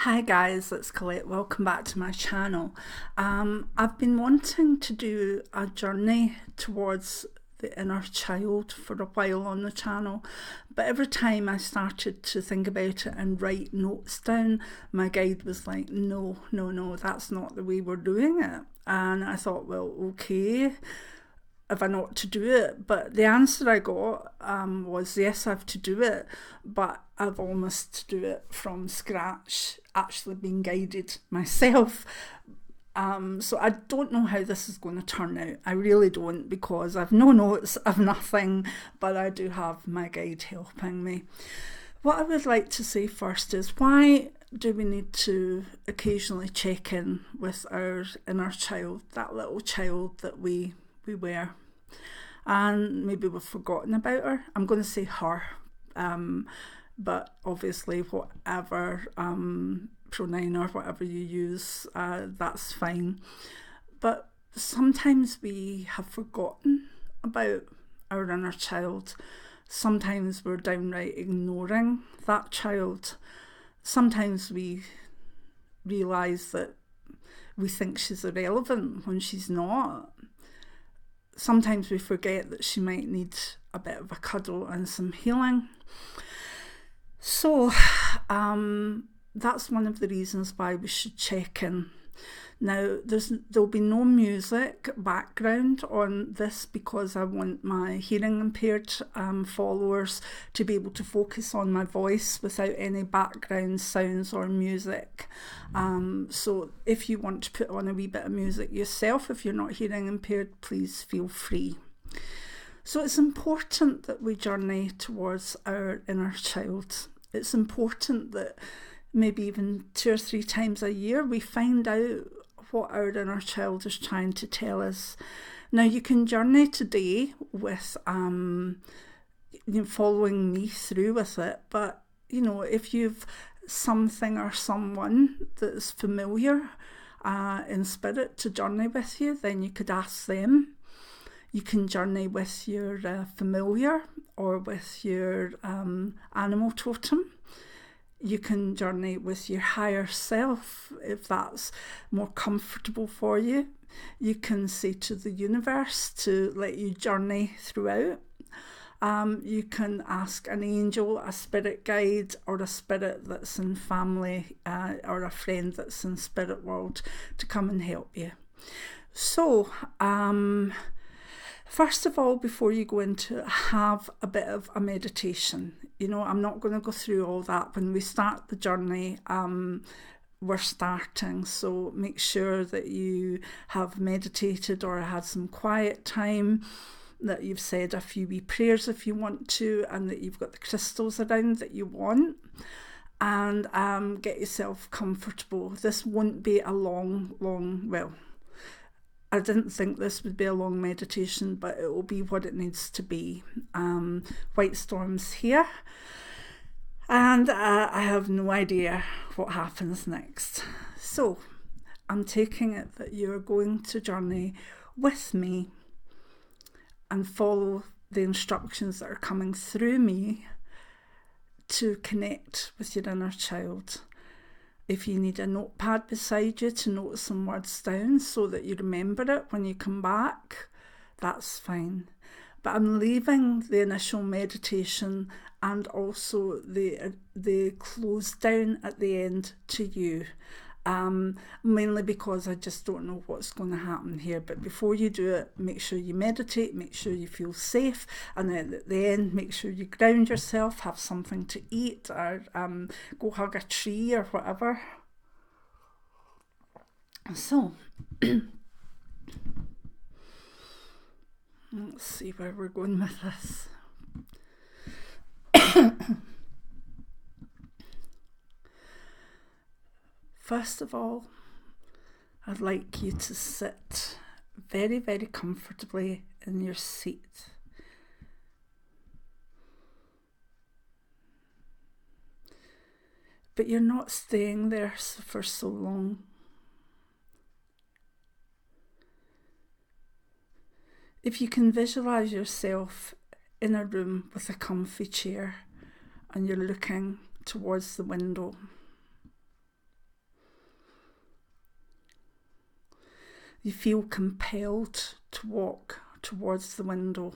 Hi guys, it's Colette. Welcome back to my channel. I've been wanting to do a journey towards the inner child for a while on the channel, but every time I started to think about it and write notes down, my guide was like, no, that's not the way we're doing it. And I thought, well, okay, if I not to do it, but the answer I got was yes, I have to do it, but I've almost to do it from scratch, actually being guided myself. So I don't know how this is going to turn out. I really don't, because I've no notes, I've nothing, but I do have my guide helping me. What I would like to say first is, why do we need to occasionally check in with our inner child, that little child that we were, and maybe we've forgotten about her? I'm going to say her, but obviously whatever pronoun or whatever you use, that's fine. But sometimes we have forgotten about our inner child. Sometimes we're downright ignoring that child. Sometimes we realise that we think she's irrelevant when she's not. Sometimes we forget that she might need a bit of a cuddle and some healing. So that's one of the reasons why we should check in. Now, there'll be no music background on this, because I want my hearing impaired followers to be able to focus on my voice without any background sounds or music. So if you want to put on a wee bit of music yourself, if you're not hearing impaired, please feel free. So it's important that we journey towards our inner child. It's important that maybe even 2 or 3 times a year we find out what our inner child is trying to tell us. Now, you can journey today with following me through with it, but if you've something or someone that's familiar in spirit to journey with you, then you could ask them. You can journey with your familiar or with your animal totem. You can journey with your higher self if that's more comfortable for you. You can say to the universe to let you journey throughout. You can ask an angel, a spirit guide, or a spirit that's in family, or a friend that's in spirit world to come and help you. So, first of all, before you go into it, have a bit of a meditation. I'm not going to go through all that. When we start the journey, we're starting. So make sure that you have meditated or had some quiet time, that you've said a few wee prayers if you want to, and that you've got the crystals around that you want. And get yourself comfortable. This won't be a long, well, I didn't think this would be a long meditation, but it will be what it needs to be. White Storm's here, and I have no idea what happens next. So I'm taking it that you're going to journey with me and follow the instructions that are coming through me to connect with your inner child. If you need a notepad beside you to note some words down so that you remember it when you come back, that's fine. But I'm leaving the initial meditation and also the close down at the end to you, mainly because I just don't know what's going to happen here. But before you do it, make sure you meditate, make sure you feel safe, and then at the end, make sure you ground yourself, have something to eat, or go hug a tree or whatever. So let's see where we're going with this. First of all, I'd like you to sit very, very comfortably in your seat. But you're not staying there for so long. If you can visualize yourself in a room with a comfy chair and you're looking towards the window, You feel compelled to walk towards the window.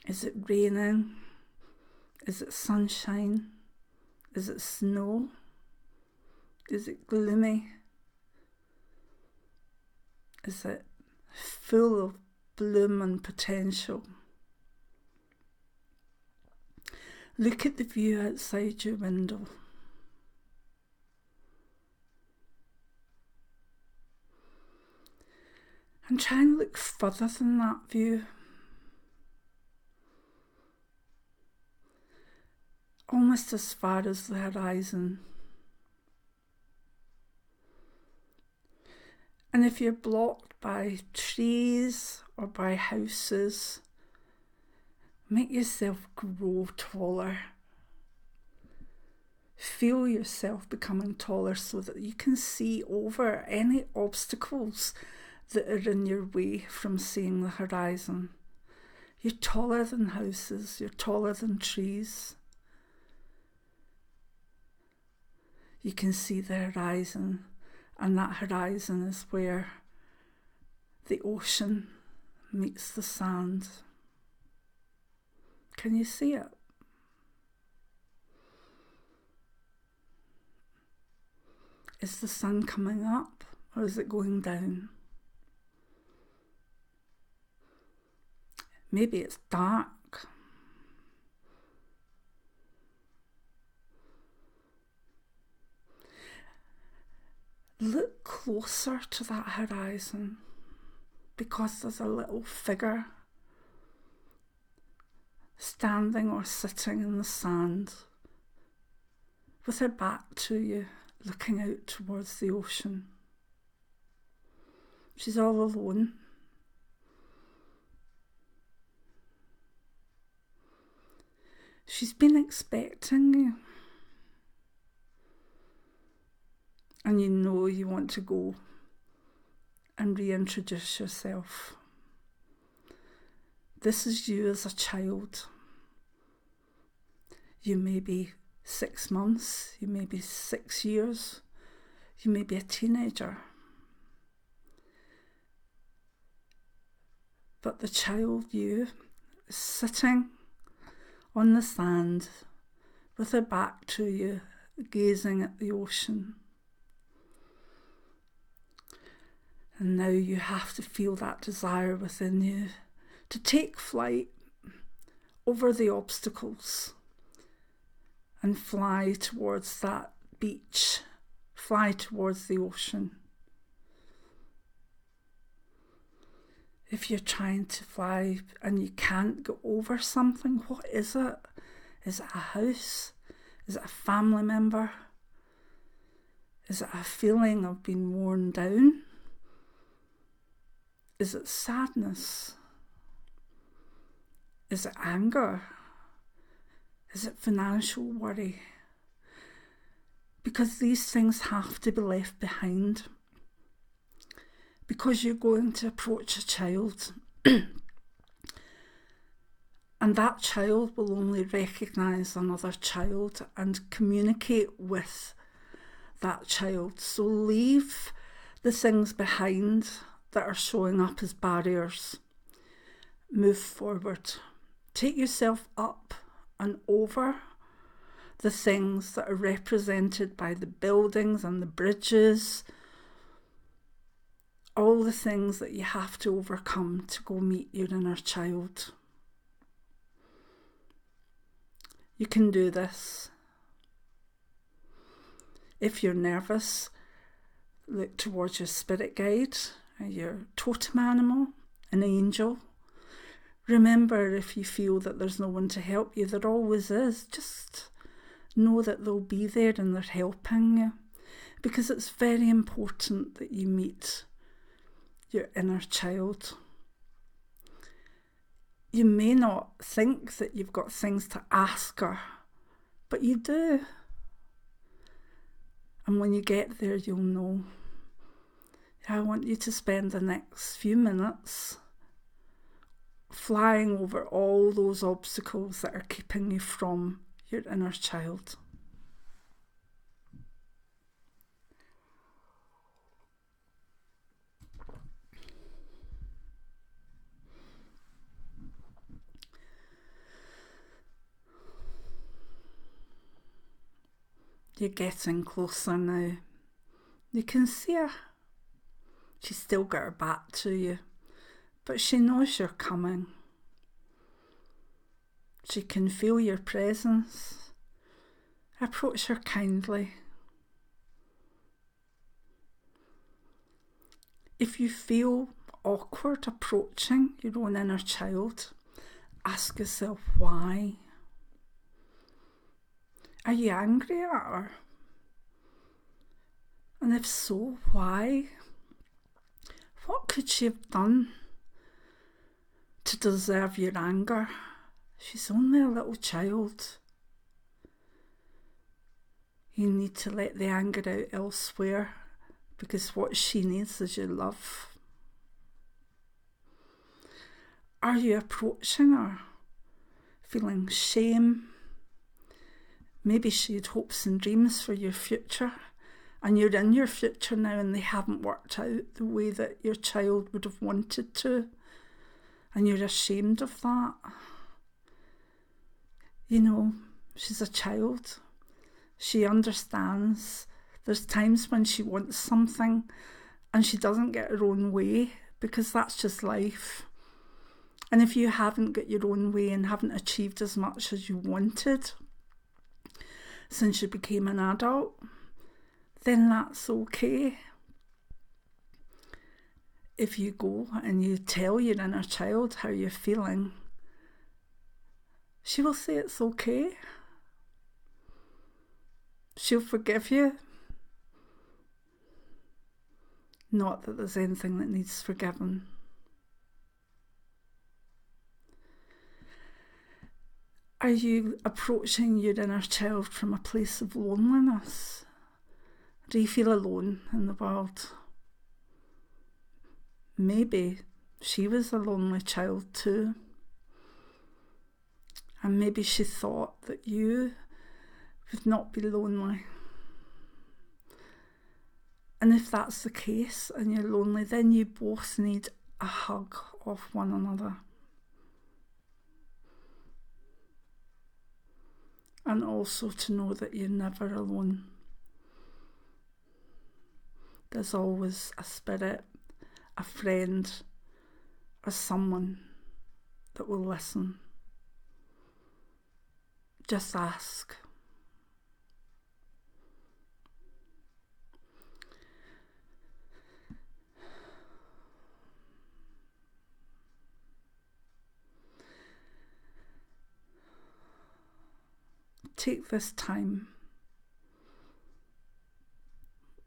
Is it raining? Is it sunshine? Is it snow? Is it gloomy? Is it full of bloom and potential? Look at the view outside your window. And try and look further than that view. Almost as far as the horizon. And if you're blocked by trees or by houses, make yourself grow taller. Feel yourself becoming taller so that you can see over any obstacles that are in your way from seeing the horizon. You're taller than houses, you're taller than trees. You can see the horizon, and that horizon is where the ocean meets the sand. Can you see it? Is the sun coming up or is it going down? Maybe it's dark. Look closer to that horizon because there's a little figure standing or sitting in the sand with her back to you, looking out towards the ocean. She's all alone. She's been expecting you. And you know you want to go and reintroduce yourself. This is you as a child. You may be 6 months, you may be 6 years, you may be a teenager. But the child you is sitting on the sand with her back to you, gazing at the ocean. And now you have to feel that desire within you to take flight over the obstacles and fly towards that beach, fly towards the ocean. If you're trying to fly and you can't go over something, what is it? Is it a house? Is it a family member? Is it a feeling of being worn down? Is it sadness? Is it anger? Is it financial worry? Because these things have to be left behind. Because you're going to approach a child and that child will only recognise another child and communicate with that child. So leave the things behind that are showing up as barriers. Move forward. Take yourself up and over the things that are represented by the buildings and the bridges, all the things that you have to overcome to go meet your inner child. You can do this. If you're nervous, look towards your spirit guide, your totem animal, an angel. Remember, if you feel that there's no one to help you, there always is. Just know that they'll be there and they're helping you, because it's very important that you meet your inner child. You may not think that you've got things to ask her, but you do. And when you get there, you'll know. I want you to spend the next few minutes flying over all those obstacles that are keeping you from your inner child. You're getting closer now. You can see her. She's still got her back to you, but she knows you're coming. She can feel your presence. Approach her kindly. If you feel awkward approaching your own inner child, ask yourself why. Are you angry at her? And if so, why? What could she have done to deserve your anger? She's only a little child. You need to let the anger out elsewhere, because what she needs is your love. Are you approaching her feeling shame? Maybe she had hopes and dreams for your future, and you're in your future now and they haven't worked out the way that your child would have wanted to, and you're ashamed of that. You know, she's a child. She understands. There's times when she wants something and she doesn't get her own way, because that's just life. And if you haven't got your own way and haven't achieved as much as you wanted since you became an adult, then that's okay. If you go and you tell your inner child how you're feeling, she will say it's okay. She'll forgive you. Not that there's anything that needs forgiven. Are you approaching your inner child from a place of loneliness? Do you feel alone in the world? Maybe she was a lonely child too. And maybe she thought that you would not be lonely. And if that's the case and you're lonely, then you both need a hug of one another. And also to know that you're never alone. There's always a spirit, a friend, or someone that will listen. Just ask. Take this time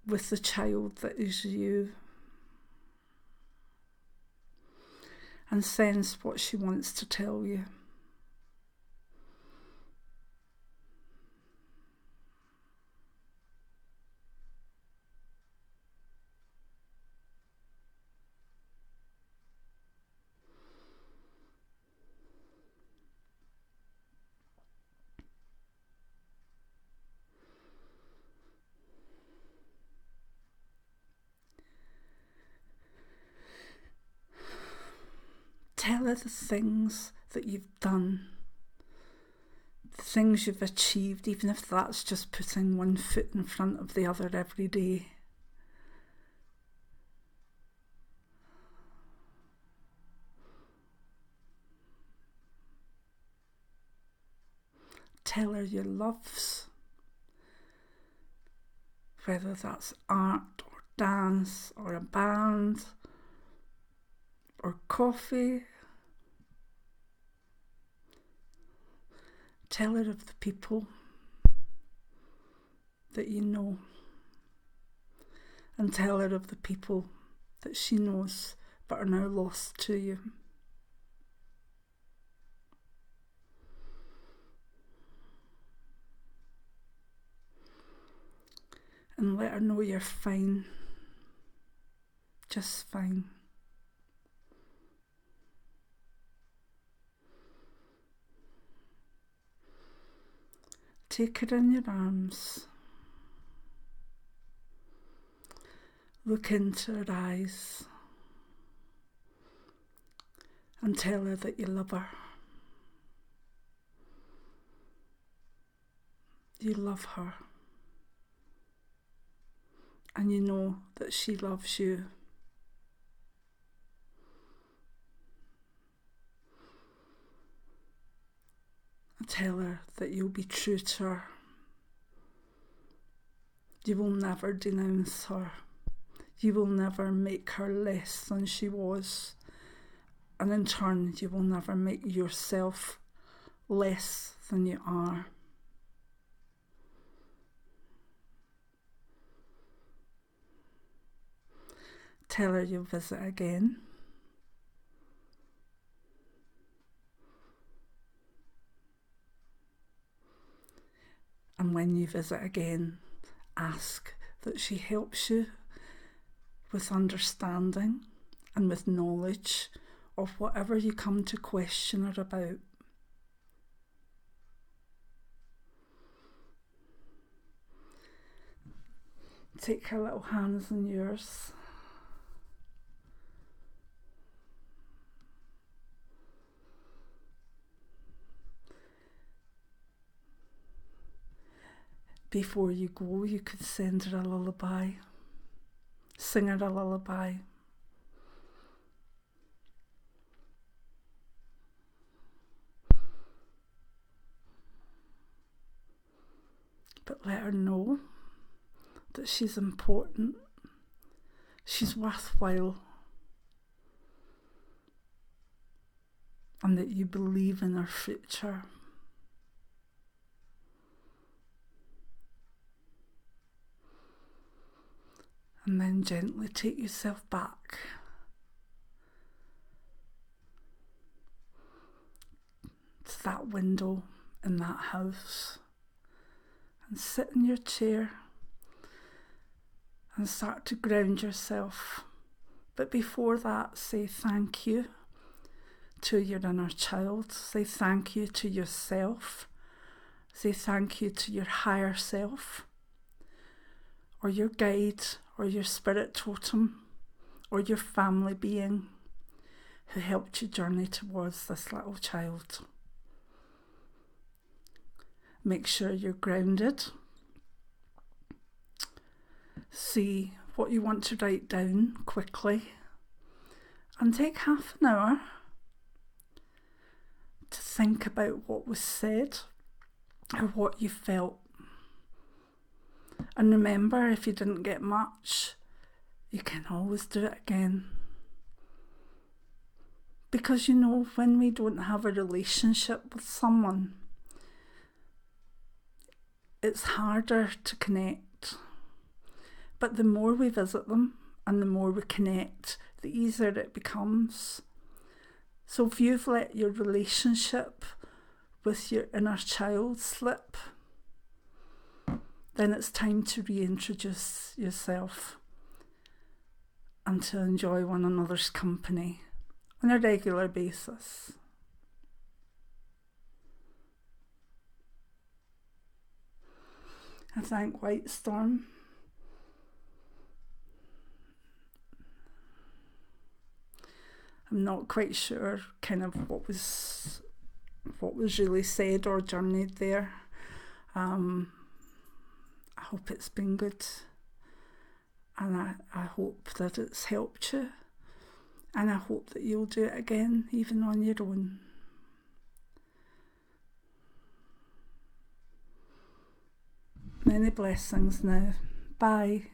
with the child that is you and sense what she wants to tell you. Tell her the things that you've done, the things you've achieved, even if that's just putting one foot in front of the other every day. Tell her your loves, whether that's art or dance or a band or coffee. Tell her of the people that you know, and tell her of the people that she knows but are now lost to you. And let her know you're fine, just fine. Take her in your arms. Look into her eyes and tell her that you love her. You love her. and you know that she loves you. Tell her that you'll be true to her. You will never denounce her. You will never make her less than she was. And in turn, you will never make yourself less than you are. Tell her you'll visit again. And when you visit again, ask that she helps you with understanding and with knowledge of whatever you come to question her about. Take her little hands in yours. Before you go, you could send her a lullaby. Sing her a lullaby. But let her know that she's important, she's worthwhile, and that you believe in her future. And then gently take yourself back to that window in that house and sit in your chair and start to ground yourself. But before that, say thank you to your inner child. Say thank you to yourself. Say thank you to your higher self, or your guide, or your spirit totem, or your family being who helped you journey towards this little child. Make sure you're grounded. See what you want to write down quickly, and take half an hour to think about what was said or what you felt. And remember, if you didn't get much, you can always do it again. Because you know, when we don't have a relationship with someone, it's harder to connect. But the more we visit them and the more we connect, the easier it becomes. So if you've let your relationship with your inner child slip, then it's time to reintroduce yourself and to enjoy one another's company on a regular basis. I thank White Storm. I'm not quite sure kind of what was really said or journeyed there. I hope it's been good, and I hope that it's helped you, and I hope that you'll do it again, even on your own. Many blessings now. Bye.